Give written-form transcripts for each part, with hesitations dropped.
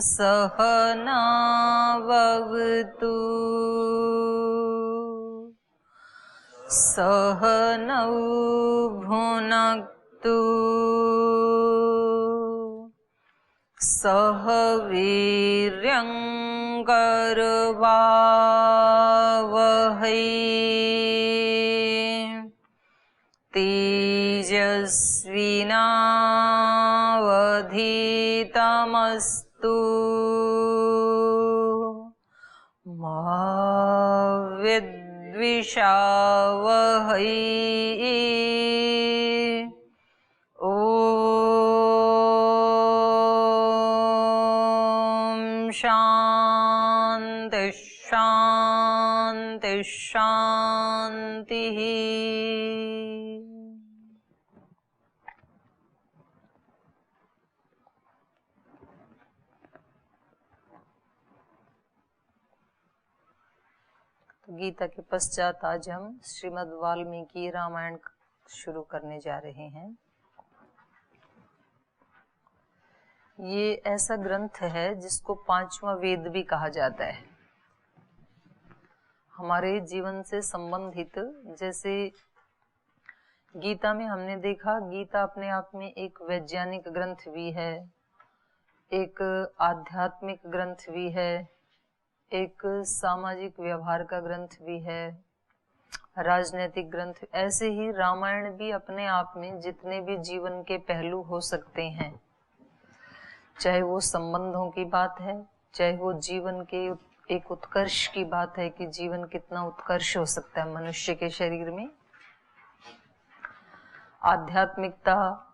सहनावतु सहनौ भुनक्तु सह वीर्यं करवावहै तेजस्विनावधीतमस्तु मा विद्विषावहै। शांति शांति शांति। गीता के पश्चात आज हम श्रीमद् वाल्मीकि रामायण शुरू करने जा रहे हैं। ये ऐसा ग्रंथ है जिसको पांचवा वेद भी कहा जाता है। हमारे जीवन से संबंधित, जैसे गीता में हमने देखा, गीता अपने आप में एक वैज्ञानिक ग्रंथ भी है, एक आध्यात्मिक ग्रंथ भी है, एक सामाजिक व्यवहार का ग्रंथ भी है, राजनीतिक ग्रंथ। ऐसे ही रामायण भी अपने आप में जितने भी जीवन के पहलू हो सकते हैं, चाहे वो संबंधों की बात है, चाहे वो जीवन के एक उत्कर्ष की बात है कि जीवन कितना उत्कर्ष हो सकता है मनुष्य के शरीर में, आध्यात्मिकता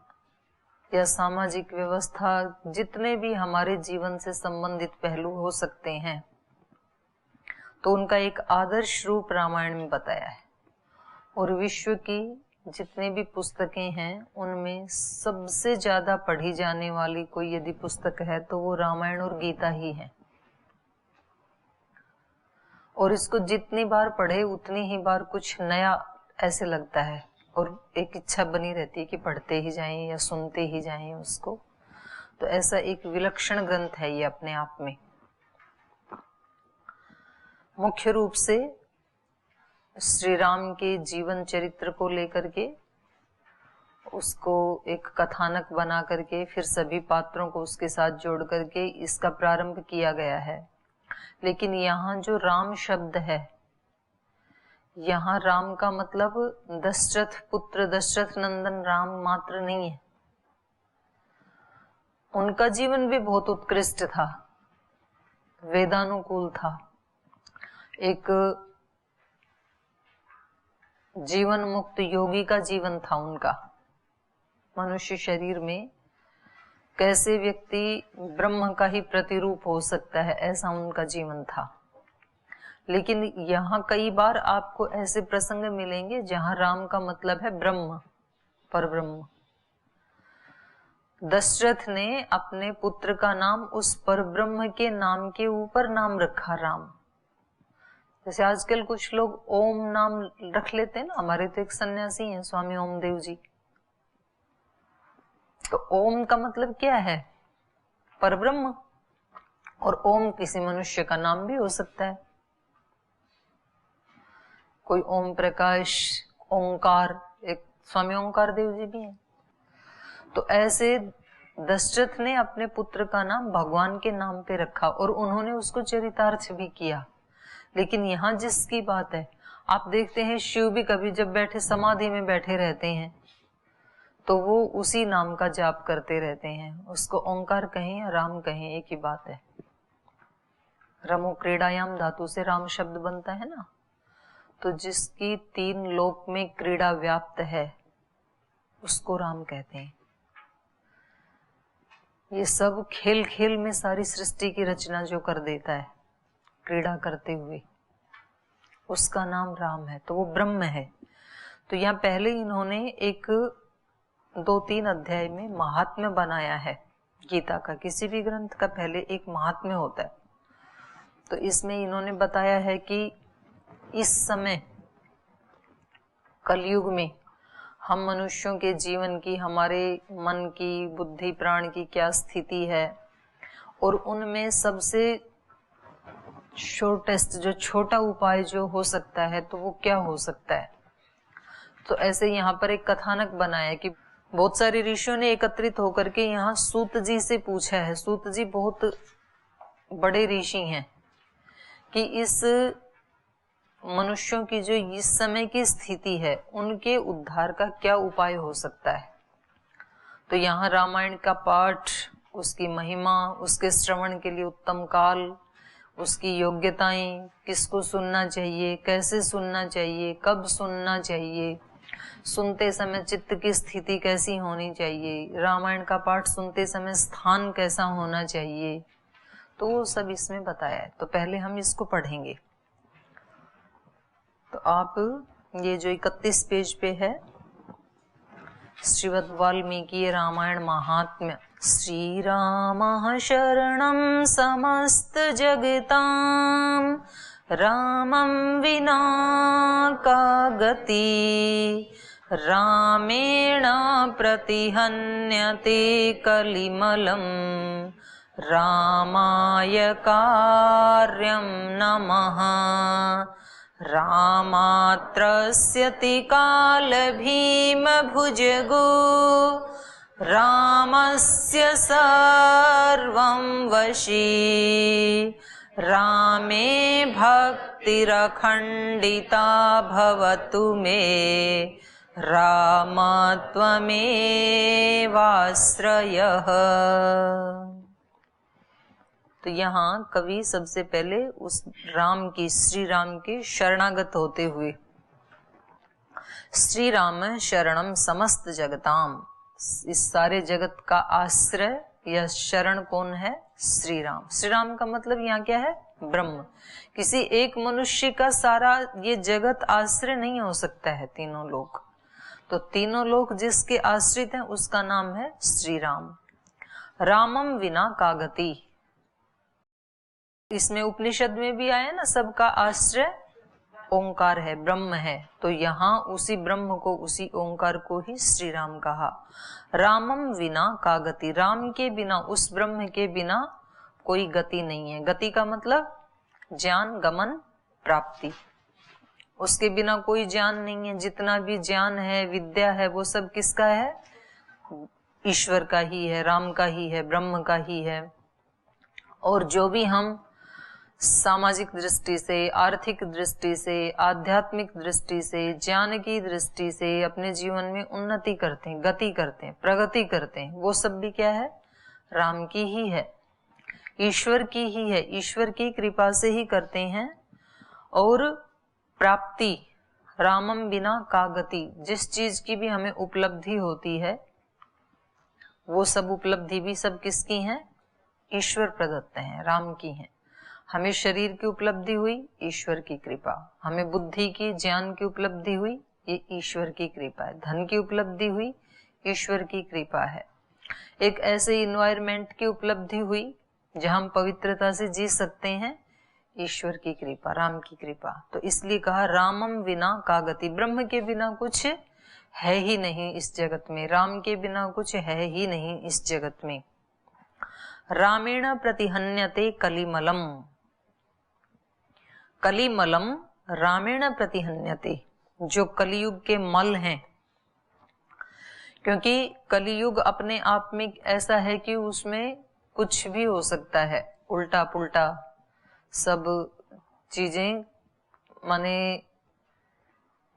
या सामाजिक व्यवस्था, जितने भी हमारे जीवन से संबंधित पहलू हो सकते हैं, तो उनका एक आदर्श रूप रामायण में बताया है। और विश्व की जितनी भी पुस्तकें हैं उनमें सबसे ज्यादा पढ़ी जाने वाली कोई यदि पुस्तक है तो वो रामायण और गीता ही है। और इसको जितनी बार पढ़े उतनी ही बार कुछ नया ऐसे लगता है और एक इच्छा बनी रहती है कि पढ़ते ही जाएं या सुनते ही जाएं उसको। तो ऐसा एक विलक्षण ग्रंथ है ये अपने आप में। मुख्य रूप से श्री राम के जीवन चरित्र को लेकर के उसको एक कथानक बना करके फिर सभी पात्रों को उसके साथ जोड़ करके इसका प्रारंभ किया गया है। लेकिन यहाँ जो राम शब्द है, यहाँ राम का मतलब दशरथ पुत्र, दशरथ नंदन राम मात्र नहीं है। उनका जीवन भी बहुत उत्कृष्ट था, वेदानुकूल था, एक जीवन मुक्त योगी का जीवन था उनका। मनुष्य शरीर में कैसे व्यक्ति ब्रह्म का ही प्रतिरूप हो सकता है, ऐसा उनका जीवन था। लेकिन यहाँ कई बार आपको ऐसे प्रसंग मिलेंगे जहाँ राम का मतलब है ब्रह्म, परब्रह्म। दशरथ ने अपने पुत्र का नाम उस परब्रह्म के नाम के ऊपर नाम रखा, राम। जैसे आजकल कुछ लोग ओम नाम रख लेते हैं ना, हमारे तो एक सन्यासी हैं स्वामी ओमदेव जी। तो ओम का मतलब क्या है? परब्रह्म। और ओम किसी मनुष्य का नाम भी हो सकता है, कोई ओम प्रकाश, ओंकार, एक स्वामी ओंकार देव जी भी हैं। तो ऐसे दशरथ ने अपने पुत्र का नाम भगवान के नाम पे रखा और उन्होंने उसको चरितार्थ भी किया। लेकिन यहाँ जिसकी बात है, आप देखते हैं शिव भी कभी जब बैठे समाधि में बैठे रहते हैं तो वो उसी नाम का जाप करते रहते हैं। उसको ओंकार कहें या राम कहें, एक ही बात है। रमो क्रीड़ायाम धातु से राम शब्द बनता है ना। तो जिसकी तीन लोक में क्रीड़ा व्याप्त है उसको राम कहते हैं। ये सब खेल खेल में सारी सृष्टि की रचना जो कर देता है क्रीड़ा करते हुए, उसका नाम राम है, तो वो ब्रह्म है। तो यहाँ पहले इन्होंने एक 2-3 अध्याय में महात्म्य बनाया है गीता का। किसी भी ग्रंथ का पहले एक महात्म्य होता है। तो इसमें इन्होंने बताया है कि इस समय कलयुग में हम मनुष्यों के जीवन की, हमारे मन की, बुद्धि प्राण की क्या स्थिति है और उनमें सबसे शॉर्टेस्ट जो छोटा उपाय जो हो सकता है तो वो क्या हो सकता है। तो ऐसे यहाँ पर एक कथानक बनाया कि बहुत सारे ऋषियों ने एकत्रित होकर के यहाँ सूत जी से पूछा है। सूत जी बहुत बड़े ऋषि हैं कि इस मनुष्यों की जो इस समय की स्थिति है उनके उद्धार का क्या उपाय हो सकता है। तो यहाँ रामायण का पाठ, उसकी महिमा, उसके श्रवण के लिए उत्तम काल, उसकी योग्यताएं, किसको सुनना चाहिए, कैसे सुनना चाहिए, कब सुनना चाहिए, सुनते समय चित्त की स्थिति कैसी होनी चाहिए, रामायण का पाठ सुनते समय स्थान कैसा होना चाहिए, तो वो सब इसमें बताया है। तो पहले हम इसको पढ़ेंगे। तो आप ये जो 31 पेज पे है, श्रीमद् वाल्मीकि रामायण महात्म्य। श्री रामः शरणं समस्त जगतां, रामं विना का गति, रामेण प्रतिहन्यते कलिमलं, रामाय कार्यं नमः। रामात्रस्यति काल भीम भुजगो, रामस्य सर्वं वशी, रामे भक्तिरखण्डिता भवतु मे, रामत्वमेवाश्रयः। तो यहाँ कवि सबसे पहले उस राम की, श्री राम के शरणागत होते हुए, श्री राम शरणम समस्त जगताम, इस सारे जगत का आश्रय या शरण कौन है? श्री राम। श्री राम का मतलब यहाँ क्या है? ब्रह्म। किसी एक मनुष्य का सारा ये जगत आश्रय नहीं हो सकता है, तीनों लोग। तो तीनों लोग जिसके आश्रित हैं उसका नाम है श्री राम। रामम विना का गति, इसमें उपनिषद में भी आया ना, सबका आश्रय ओंकार है, ब्रह्म है। तो यहाँ उसी ब्रह्म को, उसी ओंकार को ही श्री राम कहा। रामम विना का गति, राम के बिना, उस ब्रह्म के बिना कोई गति नहीं है। गति का मतलब ज्ञान, गमन, प्राप्ति। उसके बिना कोई ज्ञान नहीं है। जितना भी ज्ञान है, विद्या है, वो सब किसका है? ईश्वर का ही है, राम का ही है, ब्रह्म का ही है। और जो भी हम सामाजिक दृष्टि से, आर्थिक दृष्टि से, आध्यात्मिक दृष्टि से, ज्ञान की दृष्टि से अपने जीवन में उन्नति करते हैं, गति करते हैं, प्रगति करते हैं, वो सब भी क्या है? राम की ही है, ईश्वर की ही है, ईश्वर की कृपा से ही करते हैं। और प्राप्ति, रामम बिना का गति, जिस चीज की भी हमें उपलब्धि होती है वो सब उपलब्धि भी सब किसकी हैं? ईश्वर प्रदत्त हैं, राम की हैं। हमें शरीर की उपलब्धि हुई, ईश्वर की कृपा। हमें बुद्धि की, ज्ञान की उपलब्धि हुई, ये ईश्वर की कृपा है। धन की उपलब्धि हुई, ईश्वर की कृपा है। एक ऐसे इन्वायरमेंट की उपलब्धि हुई जहां हम पवित्रता से जी सकते हैं, ईश्वर की कृपा, राम की कृपा। तो इसलिए कहा रामम विना का गति, ब्रह्म के बिना कुछ है ही नहीं इस जगत में, राम के बिना कुछ है ही नहीं इस जगत में। रामेण प्रतिहन्यते कलिमलम, कलिमलम रामेण प्रतिहन्यते, जो कलियुग के मल हैं। क्योंकि कलियुग अपने आप में ऐसा है कि उसमें कुछ भी हो सकता है, उल्टा पुल्टा सब चीजें, माने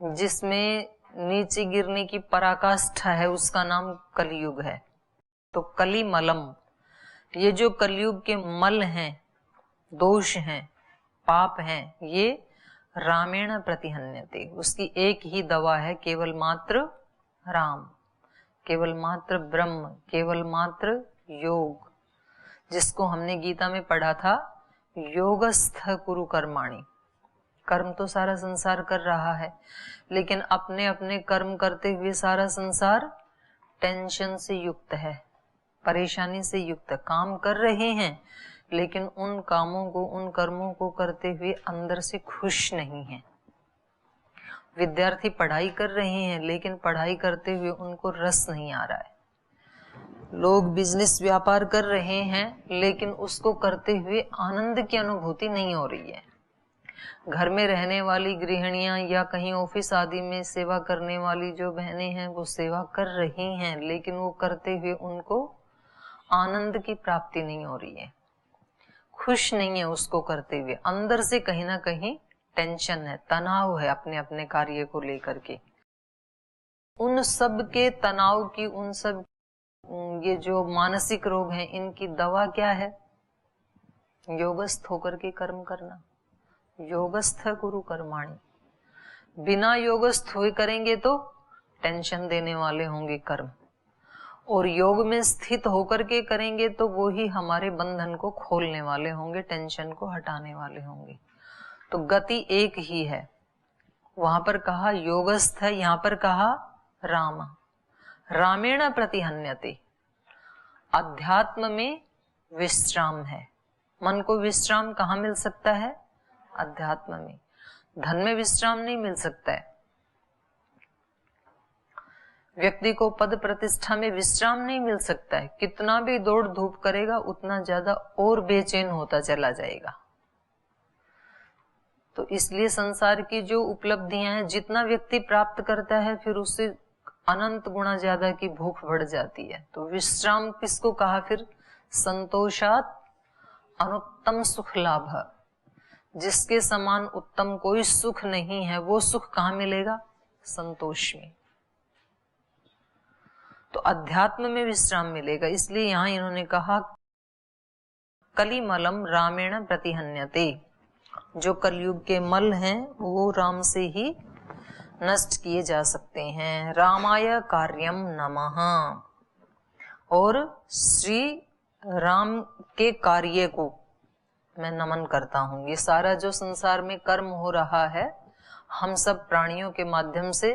जिसमें नीचे गिरने की पराकाष्ठा है उसका नाम कलियुग है। तो कलिमलम, ये जो कलियुग के मल हैं, दोष हैं, पाप हैं, ये रामेण प्रतिहन्यते, उसकी एक ही दवा है, केवल मात्र राम, केवल मात्र ब्रह्म, केवल मात्र योग, जिसको हमने गीता में पढ़ा था, योगस्थ कुरु कर्माणि। कर्म तो सारा संसार कर रहा है, लेकिन अपने अपने कर्म करते हुए सारा संसार टेंशन से युक्त है, परेशानी से युक्त। काम कर रहे हैं लेकिन उन कामों को, उन कर्मों को करते हुए अंदर से खुश नहीं है। विद्यार्थी पढ़ाई कर रहे हैं लेकिन पढ़ाई करते हुए उनको रस नहीं आ रहा है। लोग बिजनेस व्यापार कर रहे हैं लेकिन उसको करते हुए आनंद की अनुभूति नहीं हो रही है। घर में रहने वाली गृहिणियां या कहीं ऑफिस आदि में सेवा करने वाली जो बहनें हैं वो सेवा कर रही हैं, लेकिन वो करते हुए उनको आनंद की प्राप्ति नहीं हो रही है, खुश नहीं है उसको करते हुए। अंदर से कहीं ना कहीं टेंशन है, तनाव है अपने अपने कार्य को लेकर के। उन सब के तनाव की, उन सब ये जो मानसिक रोग हैं, इनकी दवा क्या है? योगस्थ होकर के कर्म करना। योगस्थ गुरु कर्माणि। बिना योगस्थ हुए करेंगे तो टेंशन देने वाले होंगे कर्म, और योग में स्थित होकर के करेंगे तो वो ही हमारे बंधन को खोलने वाले होंगे, टेंशन को हटाने वाले होंगे। तो गति एक ही है। वहां पर कहा योगस्थ है, यहां पर कहा राम। रामेण प्रतिहन्यते। अध्यात्म में विश्राम है। मन को विश्राम कहाँ मिल सकता है? अध्यात्म में। धन में विश्राम नहीं मिल सकता है। व्यक्ति को पद प्रतिष्ठा में विश्राम नहीं मिल सकता है। कितना भी दौड़ धूप करेगा उतना ज्यादा और बेचैन होता चला जाएगा। तो इसलिए संसार की जो उपलब्धियां हैं, जितना व्यक्ति प्राप्त करता है फिर उससे अनंत गुना ज्यादा की भूख बढ़ जाती है। तो विश्राम किसको कहा फिर? संतोषात अनुत्तम सुख लाभ। जिसके समान उत्तम कोई सुख नहीं है, वो सुख कहाँ मिलेगा? संतोष में। तो अध्यात्म में विश्राम मिलेगा। इसलिए यहां इन्होंने कहा कलिमलम रामेण प्रतिहन्यते। जो कलयुग के मल हैं वो राम से ही नष्ट किए जा सकते हैं। रामाय कार्यम नमः। और श्री राम के कार्य को मैं नमन करता हूं। ये सारा जो संसार में कर्म हो रहा है, हम सब प्राणियों के माध्यम से,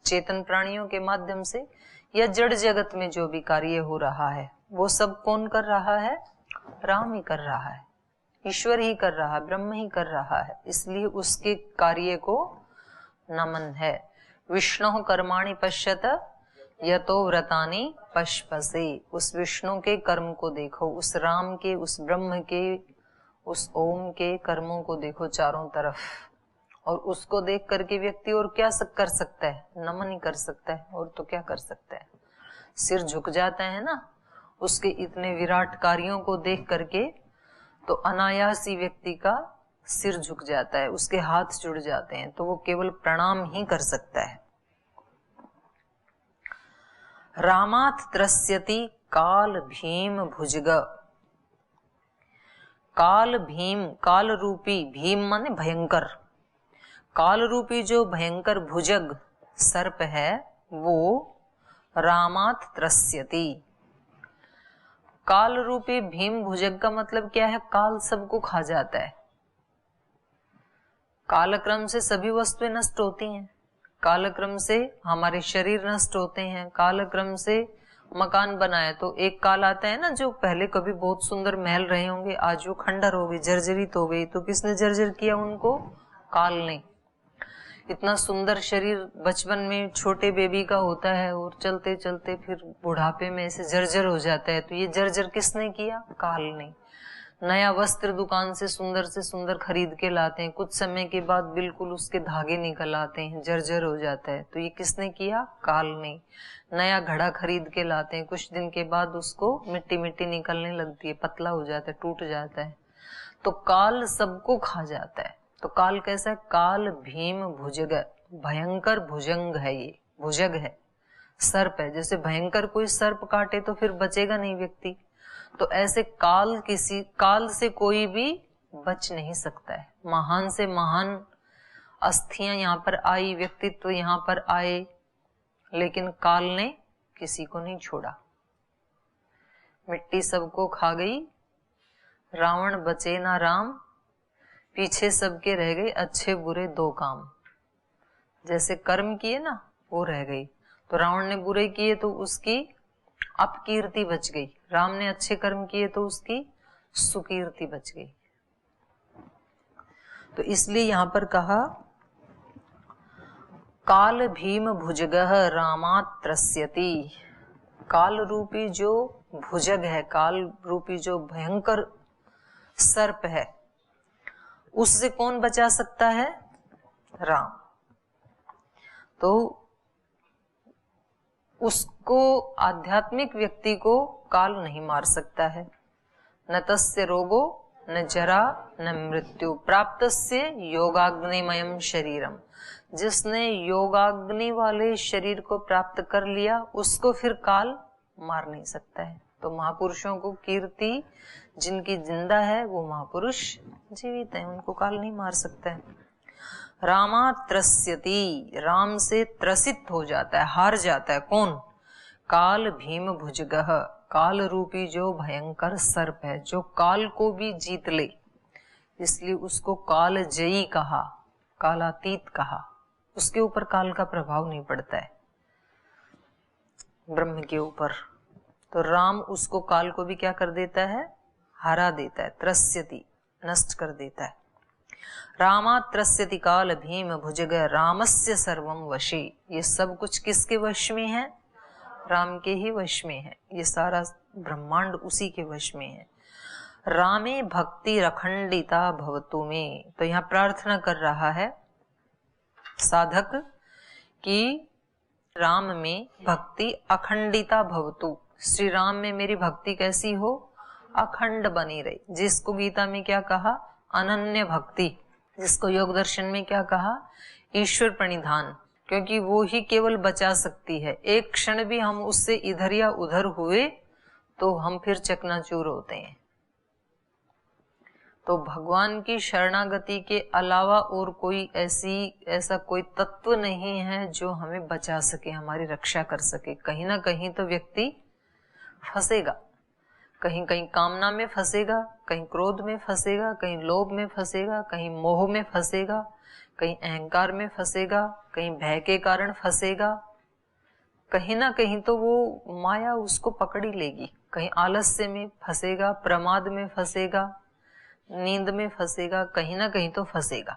चेतन प्राणियों के माध्यम से, या जड़ जगत में जो भी कार्य हो रहा है, वो सब कौन कर रहा है? राम ही कर रहा है, ईश्वर ही कर रहा है, ब्रह्म ही कर रहा है। इसलिए उसके कार्य को नमन है। विष्णु कर्माणि पश्यत यतो व्रतानि पश्पसे। उस विष्णु के कर्म को देखो, उस राम के, उस ब्रह्म के, उस ओम के कर्मों को देखो चारों तरफ। और उसको देख करके व्यक्ति और क्या कर सकता है? नमन ही कर सकता है, और तो क्या कर सकता है? सिर झुक जाता है ना उसके इतने विराट कार्यों को देख करके। तो अनायास ही व्यक्ति का सिर झुक जाता है, उसके हाथ जुड़ जाते हैं, तो वो केवल प्रणाम ही कर सकता है। रामात त्रस्यति काल भीम भुजग। काल भीम, काल रूपी, भीम माने भयंकर, काल रूपी जो भयंकर भुजग सर्प है वो रामात त्रस्यति। काल रूपी भीम भुजग का मतलब क्या है? काल सबको खा जाता है। कालक्रम से सभी वस्तुएं नष्ट होती हैं, कालक्रम से हमारे शरीर नष्ट होते हैं, कालक्रम से मकान बनाए तो एक काल आता है ना, जो पहले कभी बहुत सुंदर महल रहे होंगे, आज वो खंडर हो गई, जर्जरित हो गई। तो किसने जर्जर किया उनको? काल ने। इतना सुंदर शरीर बचपन में छोटे बेबी का होता है और चलते चलते फिर बुढ़ापे में ऐसे जर्जर हो जाता है। तो ये जर्जर किसने किया? काल ने। नया वस्त्र दुकान से सुंदर खरीद के लाते हैं, कुछ समय के बाद बिल्कुल उसके धागे निकल आते हैं, जर्जर हो जाता है। तो ये किसने किया? काल ने। नया घड़ा खरीद के लाते हैं, कुछ दिन के बाद उसको मिट्टी मिट्टी निकलने लगती है, पतला हो जाता है, टूट जाता है। तो काल सबको खा जाता है। तो काल कैसा है? काल भीम भुजग, भयंकर भुजंग है, ये भुजग है, सर्प है। जैसे भयंकर कोई सर्प काटे तो फिर बचेगा नहीं व्यक्ति, तो ऐसे काल से कोई भी बच नहीं सकता है। महान से महान अस्थियां यहाँ पर आई, व्यक्तित्व यहाँ पर आए, लेकिन काल ने किसी को नहीं छोड़ा। मिट्टी सबको खा गई, रावण बचे ना राम, पीछे सबके रह गए अच्छे बुरे दो काम। जैसे कर्म किए ना वो रह गई। तो रावण ने बुरे किए तो उसकी अपकीर्ति बच गई, राम ने अच्छे कर्म किए तो उसकी सुकीर्ति बच गई। तो इसलिए यहां पर कहा काल भीम भुजगः रामात् त्रस्यति। काल रूपी जो भुजग है, काल रूपी जो भयंकर सर्प है, उससे कौन बचा सकता है? राम। तो उसको, आध्यात्मिक व्यक्ति को काल नहीं मार सकता है। न तस्य रोगो न जरा न मृत्यु प्राप्तस्य योगाग्निमयम शरीरम। जिसने योगाग्नि वाले शरीर को प्राप्त कर लिया उसको फिर काल मार नहीं सकता है। तो महापुरुषों को कीर्ति, जिनकी जिंदा है वो महापुरुष जीवित है, उनको काल नहीं मार सकता है। रामा त्रस्यति, राम से त्रसित हो जाता है, हार जाता है। कौन? काल भीम भुजगः, काल रूपी जो भयंकर सर्प है, जो काल को भी जीत ले, इसलिए उसको काल जयी कहा, कालातीत कहा। उसके ऊपर काल का प्रभाव नहीं पड़ता है ब्रह्म के ऊपर। तो राम उसको, काल को भी क्या कर देता है? हरा देता है। त्रस्यति, नष्ट कर देता है। रामा त्रस्यति काल भीम भुजग रामस्य सर्वम वशी। ये सब कुछ किसके वश में है? राम के ही वश में है। ये सारा ब्रह्मांड उसी के वश में है। रामे भक्ति अखंडिता भवतु में। तो यहाँ प्रार्थना कर रहा है साधक कि राम में भक्ति अखंडिता भवतु, श्री राम में मेरी भक्ति कैसी हो? अखंड बनी रही। जिसको गीता में क्या कहा? अनन्य भक्ति। जिसको योग दर्शन में क्या कहा? ईश्वर प्रणिधान। क्योंकि वो ही केवल बचा सकती है। एक क्षण भी हम उससे इधर या उधर हुए तो हम फिर चकनाचूर होते हैं। तो भगवान की शरणागति के अलावा और कोई ऐसा कोई तत्व नहीं है जो हमें बचा सके, हमारी रक्षा कर सके। कहीं ना कहीं तो व्यक्ति फंसेगा, कहीं कहीं कामना में फंसेगा, कहीं क्रोध में फंसेगा, कहीं लोभ में फंसेगा, कहीं मोह में फंसेगा, कहीं अहंकार में फंसेगा, कहीं भय के कारण फंसेगा। कहीं ना कहीं तो वो माया उसको पकड़ ही लेगी। कहीं आलस्य में फंसेगा, प्रमाद में फंसेगा, नींद में फंसेगा, कहीं ना कहीं तो फंसेगा।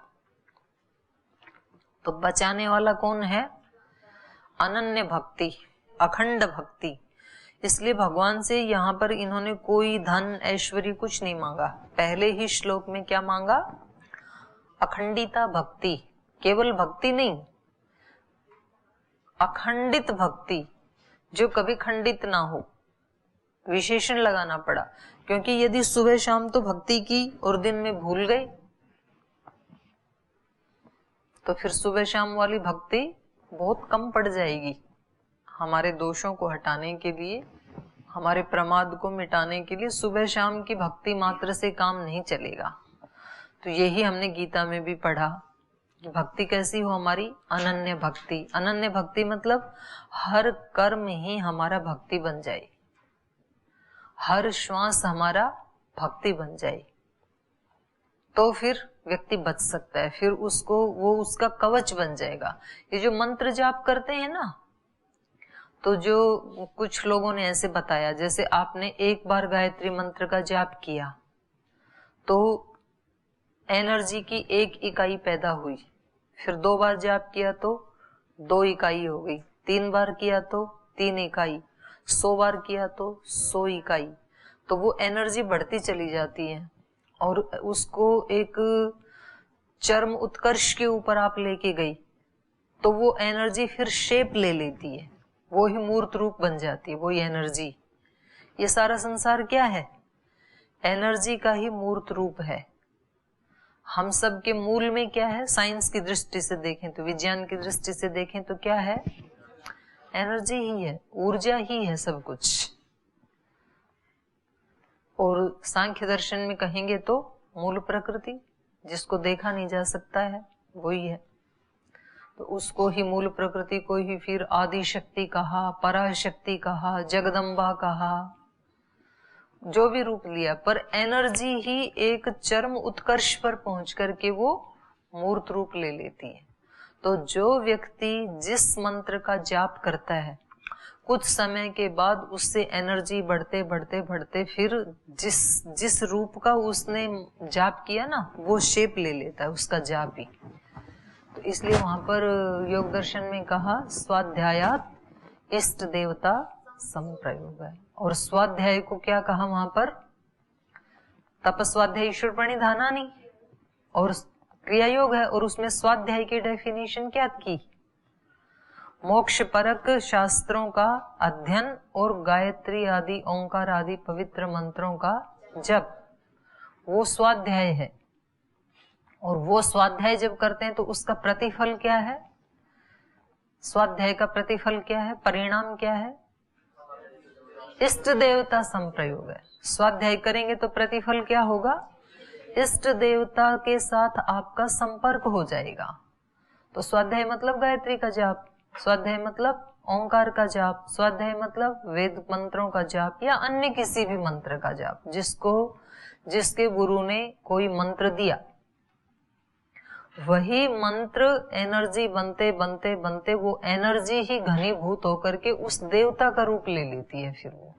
तो बचाने वाला कौन है? अनन्य भक्ति, अखंड भक्ति। इसलिए भगवान से यहाँ पर इन्होंने कोई धन ऐश्वर्य कुछ नहीं मांगा। पहले ही श्लोक में क्या मांगा? अखंडिता भक्ति। केवल भक्ति नहीं, अखंडित भक्ति, जो कभी खंडित ना हो। विशेषण लगाना पड़ा, क्योंकि यदि सुबह शाम तो भक्ति की और दिन में भूल गए तो फिर सुबह शाम वाली भक्ति बहुत कम पड़ जाएगी। हमारे दोषों को हटाने के लिए, हमारे प्रमाद को मिटाने के लिए सुबह शाम की भक्ति मात्र से काम नहीं चलेगा। तो यही हमने गीता में भी पढ़ा कि भक्ति कैसी हो हमारी? अनन्य भक्ति। अनन्य भक्ति मतलब हर कर्म ही हमारा भक्ति बन जाए, हर श्वास हमारा भक्ति बन जाए, तो फिर व्यक्ति बच सकता है। फिर उसको, वो उसका कवच बन जाएगा। ये जो मंत्र जाप करते हैं ना, तो जो कुछ लोगों ने ऐसे बताया, जैसे आपने एक बार गायत्री मंत्र का जाप किया तो एनर्जी की 1 इकाई पैदा हुई, फिर 2 बार जाप किया तो 2 इकाई हो गई, 3 बार किया तो 3 इकाई, 100 बार किया तो 100 इकाई। तो वो एनर्जी बढ़ती चली जाती है और उसको एक चरम उत्कर्ष के ऊपर आप लेके गई तो वो एनर्जी फिर शेप ले लेती है, वो ही मूर्त रूप बन जाती है, वही एनर्जी। ये सारा संसार क्या है? एनर्जी का ही मूर्त रूप है। हम सब के मूल में क्या है? साइंस की दृष्टि से देखें तो, विज्ञान की दृष्टि से देखें तो क्या है? एनर्जी ही है, ऊर्जा ही है सब कुछ। और सांख्य दर्शन में कहेंगे तो मूल प्रकृति, जिसको देखा नहीं जा सकता है, वही है। तो उसको ही, मूल प्रकृति को ही फिर आदि शक्ति कहा, पराशक्ति कहा, जगदम्बा कहा, जो भी रूप लिया, पर एनर्जी ही एक चरम उत्कर्ष पर पहुंच करके वो मूर्त रूप ले लेती है। तो जो व्यक्ति जिस मंत्र का जाप करता है, कुछ समय के बाद उससे एनर्जी बढ़ते बढ़ते बढ़ते फिर जिस रूप का उसने जाप किया ना, वो शेप ले लेता है उसका जाप ही। तो इसलिए वहां पर योग दर्शन में कहा, स्वाध्यायात इष्ट देवता संप्रयोग है। और स्वाध्याय को क्या कहा वहां पर? तपस्वाध्याय ईश्वर प्रणिधानानि, और क्रिया योग है, और उसमें स्वाध्याय की डेफिनेशन क्या की? मोक्ष परक शास्त्रों का अध्ययन और गायत्री आदि ओंकार आदि पवित्र मंत्रों का जप, वो स्वाध्याय है। और वो स्वाध्याय जब करते हैं तो उसका प्रतिफल क्या है? स्वाध्याय का प्रतिफल क्या है? परिणाम क्या है? इष्ट देवता संप्रयोग है। स्वाध्याय करेंगे तो प्रतिफल क्या होगा? इष्ट देवता के साथ आपका संपर्क हो जाएगा। तो स्वाध्याय मतलब गायत्री का जाप, स्वाध्याय मतलब ओंकार का जाप, स्वाध्याय मतलब वेद मंत्रों का जाप या अन्य किसी भी मंत्र का जाप, जिसके गुरु ने कोई मंत्र दिया, वही मंत्र एनर्जी बनते बनते बनते वो एनर्जी ही घनीभूत होकर के उस देवता का रूप ले लेती है फिर वो।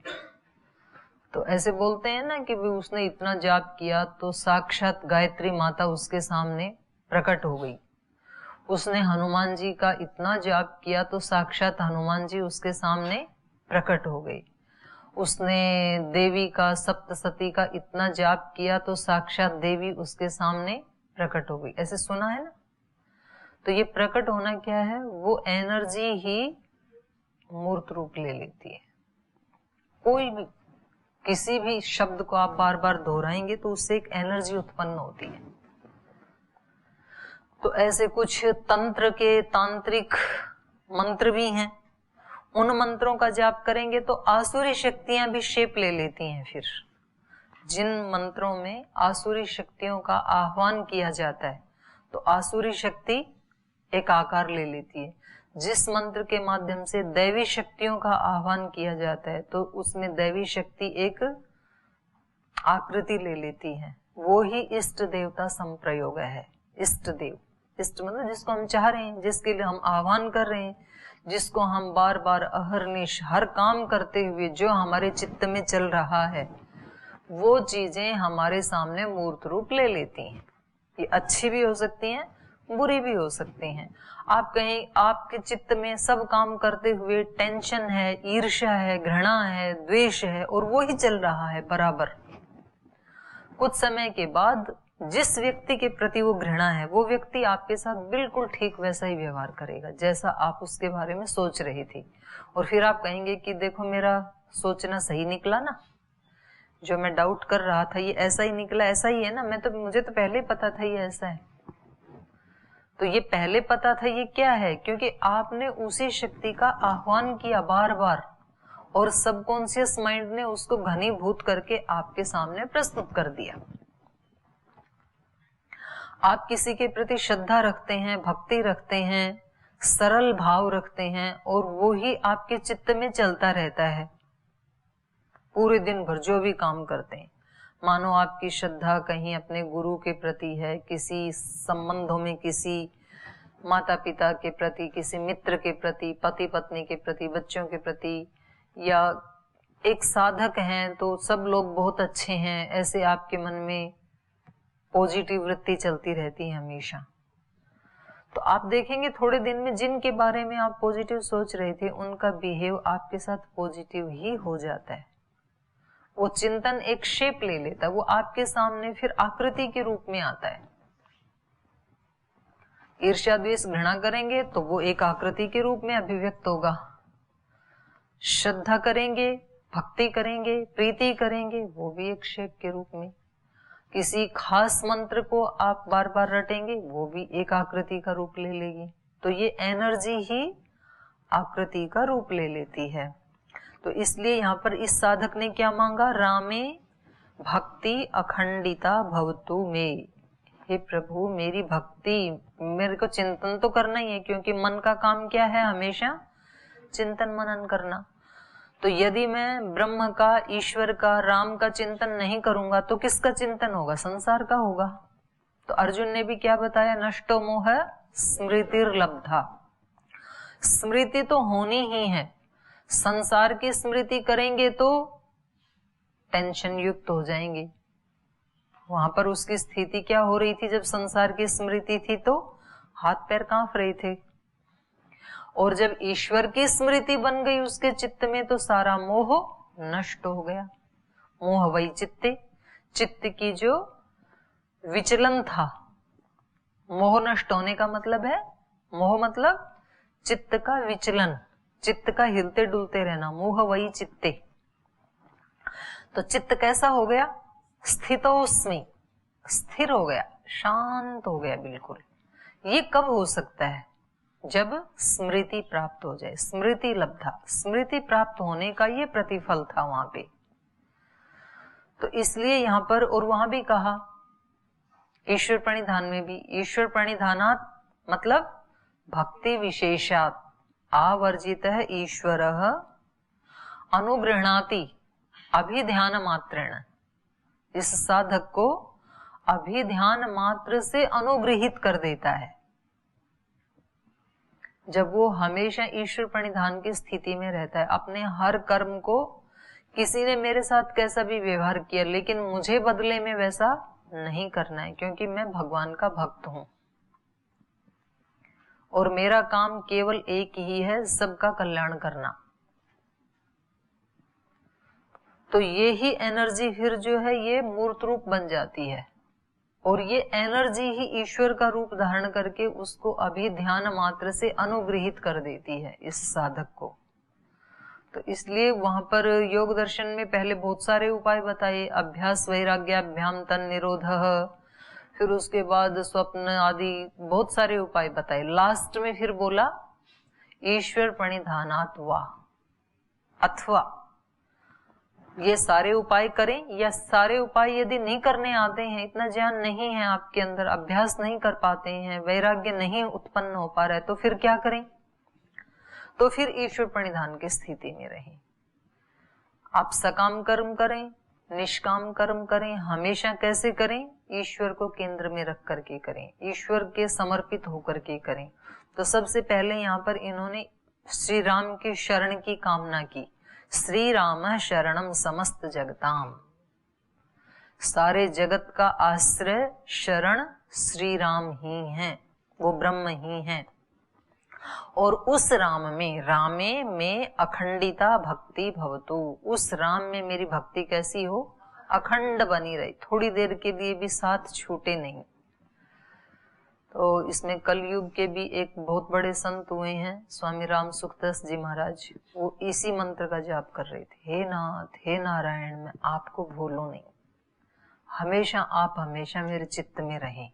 तो ऐसे बोलते हैं ना कि भी उसने इतना जाप किया तो साक्षात गायत्री माता उसके सामने प्रकट हो गई। उसने हनुमान जी का इतना जाप किया तो साक्षात हनुमान जी उसके सामने प्रकट हो गई। उसने देवी का, सप्तसती का इतना जाप किया तो साक्षात देवी उसके सामने प्रकट हो गई। ऐसे सुना है ना? तो ये प्रकट होना क्या है? वो एनर्जी ही मूर्त रूप ले लेती है। कोई भी किसी भी शब्द को आप बार बार दोहराएंगे तो उससे एक एनर्जी उत्पन्न होती है। तो ऐसे कुछ तंत्र के तांत्रिक मंत्र भी हैं। उन मंत्रों का जाप करेंगे तो आसुरी शक्तियां भी शेप ले लेती हैं। फिर जिन मंत्रों में आसुरी शक्तियों का आह्वान किया जाता है तो आसुरी शक्ति एक आकार ले लेती है। जिस मंत्र के माध्यम से दैवी शक्तियों का आह्वान किया जाता है तो उसमें दैवी शक्ति एक आकृति ले लेती है। वो ही इष्ट देवता संप्रयोग है। इष्ट देव, इष्ट मतलब जिसको हम चाह रहे हैं, जिसके लिए हम आह्वान कर रहे हैं, जिसको हम बार बार अहरनिश हर काम करते हुए जो हमारे चित्त में चल रहा है वो चीजें हमारे सामने मूर्त रूप ले लेती हैं। ये अच्छी भी हो सकती हैं, बुरी भी हो सकती हैं। आप कहीं आपके चित्त में सब काम करते हुए टेंशन है, ईर्ष्या है, घृणा है, द्वेष है और वो ही चल रहा है बराबर। कुछ समय के बाद जिस व्यक्ति के प्रति वो घृणा है वो व्यक्ति आपके साथ बिल्कुल ठीक वैसा ही व्यवहार करेगा जैसा आप उसके बारे में सोच रही थी। और फिर आप कहेंगे कि देखो मेरा सोचना सही निकला ना, जो मैं डाउट कर रहा था ये ऐसा ही निकला, ऐसा ही है ना, मुझे तो पहले ही पता था ये ऐसा है। तो ये पहले पता था ये क्या है? क्योंकि आपने उसी शक्ति का आह्वान किया बार बार और सबकॉन्शियस माइंड ने उसको घनीभूत करके आपके सामने प्रस्तुत कर दिया। आप किसी के प्रति श्रद्धा रखते हैं, भक्ति रखते हैं, सरल भाव रखते हैं और वो ही आपके चित्त में चलता रहता है पूरे दिन भर जो भी काम करते हैं। मानो आपकी श्रद्धा कहीं अपने गुरु के प्रति है, किसी संबंधों में किसी माता पिता के प्रति, किसी मित्र के प्रति, पति पत्नी के प्रति, बच्चों के प्रति, या एक साधक हैं तो सब लोग बहुत अच्छे हैं, ऐसे आपके मन में पॉजिटिव वृत्ति चलती रहती है हमेशा। तो आप देखेंगे थोड़े दिन में जिनके बारे में आप पॉजिटिव सोच रहे थे उनका बिहेव आपके साथ पॉजिटिव ही हो जाता है। वो चिंतन एक शेप ले लेता है, वो आपके सामने फिर आकृति के रूप में आता है। ईर्ष्या द्वेष घृणा करेंगे तो वो एक आकृति के रूप में अभिव्यक्त होगा। श्रद्धा करेंगे, भक्ति करेंगे, प्रीति करेंगे, वो भी एक शेप के रूप में। किसी खास मंत्र को आप बार बार रटेंगे वो भी एक आकृति का रूप ले लेगी। तो ये एनर्जी ही आकृति का रूप ले लेती है। तो इसलिए यहाँ पर इस साधक ने क्या मांगा? रामे भक्ति अखंडिता भवतु में। हे प्रभु मेरी भक्ति, मेरे को चिंतन तो करना ही है क्योंकि मन का काम क्या है? हमेशा चिंतन मनन करना। तो यदि मैं ब्रह्म का, ईश्वर का, राम का चिंतन नहीं करूंगा तो किसका चिंतन होगा? संसार का होगा। तो अर्जुन ने भी क्या बताया? नष्टो मोह स्मृतिर्लब्धा। स्मृति तो होनी ही है। संसार की स्मृति करेंगे तो टेंशन युक्त हो जाएंगे। वहां पर उसकी स्थिति क्या हो रही थी? जब संसार की स्मृति थी तो हाथ पैर कांप रहे थे। और जब ईश्वर की स्मृति बन गई उसके चित्त में तो सारा मोह नष्ट हो गया। मोह वही चित्ते, चित्त की जो विचलन था, मोह नष्ट होने का मतलब है, मोह मतलब चित्त का विचलन, चित्त का हिलते डुलते रहना, मोह वही चित्ते। तो चित्त कैसा हो गया? स्थितोस्मि, स्थिर हो गया, शांत हो गया बिल्कुल। ये कब हो सकता है? जब स्मृति प्राप्त हो जाए, स्मृति लब्धा, स्मृति प्राप्त होने का ये प्रतिफल था वहां पे। तो इसलिए यहां पर और वहां भी कहा, ईश्वर प्रणिधान में भी, ईश्वर प्रणिधानात मतलब भक्ति विशेषात आवर्जित है ईश्वर अनुगृहणाति अभिध्यान मात्रेण। इस साधक को अभिध्यान मात्र से अनुग्रहित कर देता है। जब वो हमेशा ईश्वर प्रणिधान की स्थिति में रहता है, अपने हर कर्म को, किसी ने मेरे साथ कैसा भी व्यवहार किया लेकिन मुझे बदले में वैसा नहीं करना है, क्योंकि मैं भगवान का भक्त हूं और मेरा काम केवल एक ही है, सबका कल्याण करना। तो ये ही एनर्जी फिर जो है ये मूर्त रूप बन जाती है और ये एनर्जी ही ईश्वर का रूप धारण करके उसको अभी ध्यान मात्र से अनुग्रहित कर देती है इस साधक को। तो इसलिए वहां पर योग दर्शन में पहले बहुत सारे उपाय बताए, अभ्यास वैराग्याभ्याम तन निरोधः, फिर उसके बाद स्वप्न आदि बहुत सारे उपाय बताए। लास्ट में फिर बोला ईश्वर प्रणिधानात् वा, अथवा ये सारे उपाय करें, या सारे उपाय यदि नहीं करने आते हैं, इतना ज्ञान नहीं है आपके अंदर, अभ्यास नहीं कर पाते हैं, वैराग्य नहीं उत्पन्न हो पा रहा है, तो फिर क्या करें? तो फिर ईश्वर प्रणिधान की स्थिति में रहें। आप सकाम कर्म करें, निष्काम कर्म करें, हमेशा कैसे करें? ईश्वर को केंद्र में रख करके करें, ईश्वर के समर्पित होकर के करें। तो सबसे पहले यहाँ पर इन्होंने श्री राम की शरण की कामना की। श्री राम शरणम समस्त जगताम, सारे जगत का आश्रय शरण श्री राम ही हैं, वो ब्रह्म ही हैं। और उस राम में, रामे में अखंडिता भक्ति भवतु, उस राम में मेरी भक्ति कैसी हो? अखंड बनी रहे, थोड़ी देर के लिए भी साथ छूटे नहीं। तो इसमें कलयुग के भी एक बहुत बड़े संत हुए हैं, स्वामी राम सुखदास जी महाराज, वो इसी मंत्र का जाप कर रहे थे, हे नाथ हे नारायण मैं आपको भूलूं नहीं, हमेशा आप हमेशा मेरे चित्त में रहें।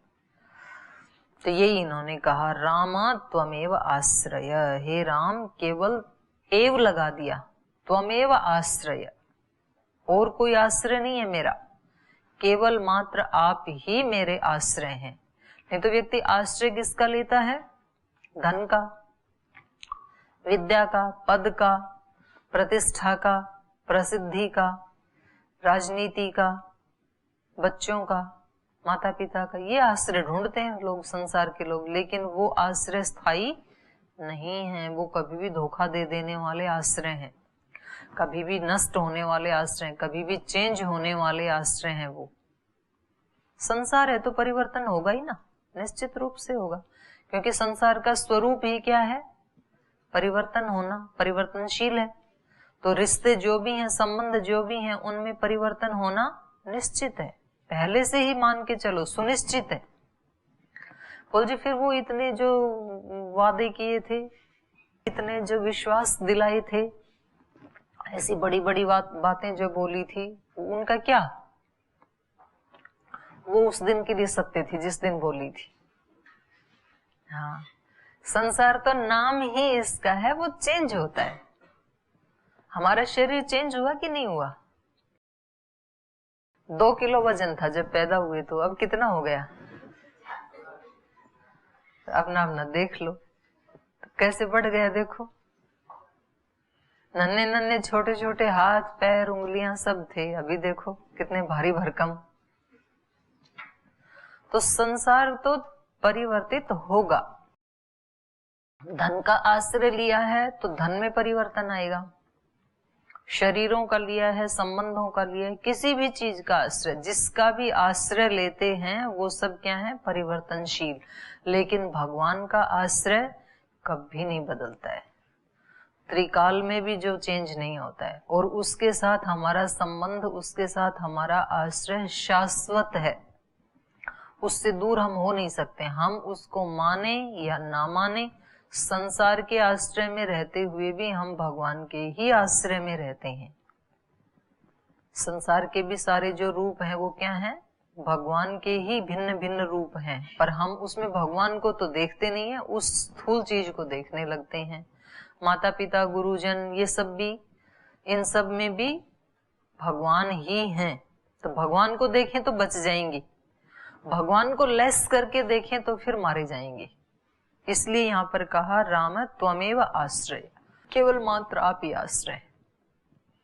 तो यही इन्होंने कहा, रामा त्वमेव आश्रय, हे राम केवल एव लगा दिया, त्वमेव आश्रय, और कोई आश्रय नहीं है मेरा, केवल मात्र आप ही मेरे आश्रय हैं। नहीं तो व्यक्ति आश्रय किसका लेता है? धन का, विद्या का, पद का, प्रतिष्ठा का, प्रसिद्धि का, राजनीति का, बच्चों का, माता पिता का, ये आश्रय ढूंढते हैं लोग, संसार के लोग। लेकिन वो आश्रय स्थायी नहीं है, वो कभी भी धोखा दे देने वाले आश्रय हैं, कभी भी नष्ट होने वाले आश्रय हैं, कभी भी चेंज होने वाले आश्रय हैं। वो संसार है तो परिवर्तन होगा ही ना, निश्चित रूप से होगा, क्योंकि संसार का स्वरूप ही क्या है? परिवर्तन होना, परिवर्तनशील है। तो रिश्ते जो भी हैं, संबंध जो भी हैं, उनमें परिवर्तन होना निश्चित है, पहले से ही मान के चलो, सुनिश्चित है। बोल जी फिर वो इतने जो वादे किए थे, इतने जो विश्वास दिलाए थे, ऐसी बड़ी बड़ी बातें जो बोली थी, उनका क्या? वो उस दिन के लिए सत्य थी जिस दिन बोली थी। हाँ, संसार तो नाम ही इसका है, वो चेंज होता है। हमारा शरीर चेंज हुआ कि नहीं हुआ? 2 किलो वजन था जब पैदा हुए, तो अब कितना हो गया? अपना अपना देख लो, तो कैसे बढ़ गया देखो। नन्हे नन्हे छोटे छोटे हाथ पैर उंगलियां सब थे, अभी देखो कितने भारी भरकम। तो संसार तो परिवर्तित होगा। धन का आश्रय लिया है तो धन में परिवर्तन आएगा, शरीरों का लिया है, संबंधों का लिया है, किसी भी चीज का आश्रय, जिसका भी आश्रय लेते हैं वो सब क्या है? परिवर्तनशील। लेकिन भगवान का आश्रय कभी नहीं बदलता है, त्रिकाल में भी जो चेंज नहीं होता है, और उसके साथ हमारा संबंध, उसके साथ हमारा आश्रय शाश्वत है, उससे दूर हम हो नहीं सकते। हम उसको माने या ना माने, संसार के आश्रय में रहते हुए भी हम भगवान के ही आश्रय में रहते हैं। संसार के भी सारे जो रूप हैं वो क्या हैं? भगवान के ही भिन्न भिन्न रूप हैं, पर हम उसमें भगवान को तो देखते नहीं है, उस स्थूल चीज को देखने लगते हैं। माता पिता, गुरुजन, ये सब भी, इन सब में भी भगवान ही हैं। तो भगवान को देखें तो बच जाएंगे, भगवान को लेस करके देखें तो फिर मारे जाएंगे। इसलिए यहाँ पर कहा राम त्वमेव आश्रय, केवल मात्र आप ही आश्रय।